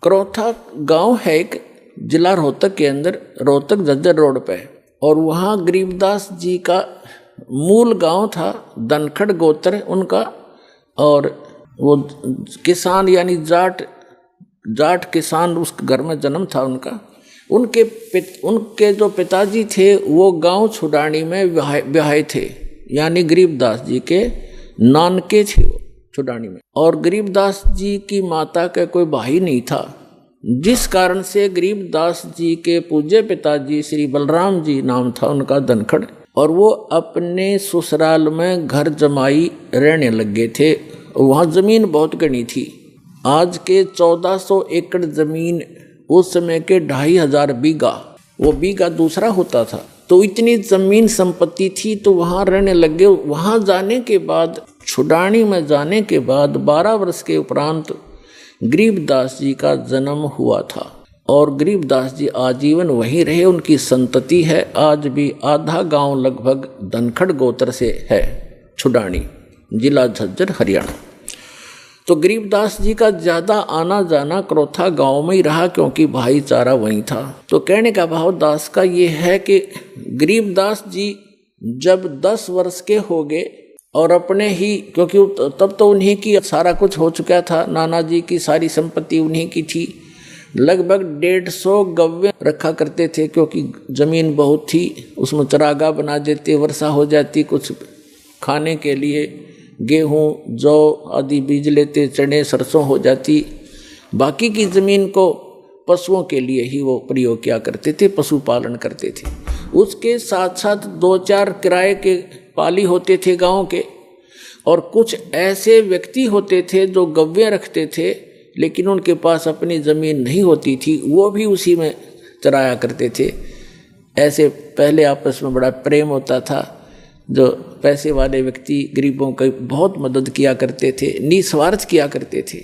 करौथा गांव है एक, जिला रोहतक के अंदर, रोहतक झज्जर रोड पे, और वहाँ गरीबदास जी का मूल गांव था, धनखड़ गोत्र उनका, और वो किसान यानी जाट किसान उस घर में जन्म था उनका। उनके जो पिताजी थे वो गांव छुडानी में ब्याहे थे, यानी गरीबदास जी के नानके थे वो छुडानी में, और गरीबदास जी की माता का कोई भाई नहीं था, जिस कारण से गरीबदास जी के पूज्य पिताजी श्री बलराम जी नाम था उनका धनखड़, और वो अपने ससुराल में घर जमाई रहने लग गए थे। वहाँ जमीन बहुत घनी थी, आज के 1400 एकड़ जमीन, उस समय के 2500 बीघा, वो बीघा दूसरा होता था, तो इतनी जमीन संपत्ति थी, तो वहाँ रहने लग गए। वहाँ जाने के बाद, छुडानी में जाने के बाद 12 वर्ष के उपरांत गरीबदास जी का जन्म हुआ था, और गरीबदास जी आजीवन वहीं रहे। उनकी संतति है आज भी, आधा गांव लगभग धनखड़ गोत्र से है, छुडानी, जिला झज्जर, हरियाणा। तो गरीबदास जी का ज़्यादा आना जाना करौथा गांव में ही रहा, क्योंकि भाईचारा वहीं था। तो कहने का भाव दास का ये है कि गरीबदास जी जब 10 वर्ष के हो गए, और अपने ही, क्योंकि तब तो उन्हीं की सारा कुछ हो चुका था, नाना जी की सारी संपत्ति उन्हीं की थी, लगभग 150 गव्य रखा करते थे, क्योंकि ज़मीन बहुत थी, उसमें चरागाह बना देते, वर्षा हो जाती, कुछ खाने के लिए गेहूँ जौ आदि बीज लेते, चने सरसों हो जाती, बाकी की ज़मीन को पशुओं के लिए ही वो प्रयोग किया करते थे, पशुपालन करते थे। उसके साथ साथ 2-4 किराए के पाली होते थे गांव के, और कुछ ऐसे व्यक्ति होते थे जो गव्य रखते थे, लेकिन उनके पास अपनी ज़मीन नहीं होती थी, वो भी उसी में चराया करते थे। ऐसे पहले आपस में बड़ा प्रेम होता था, जो पैसे वाले व्यक्ति गरीबों की बहुत मदद किया करते थे, निस्वार्थ किया करते थे।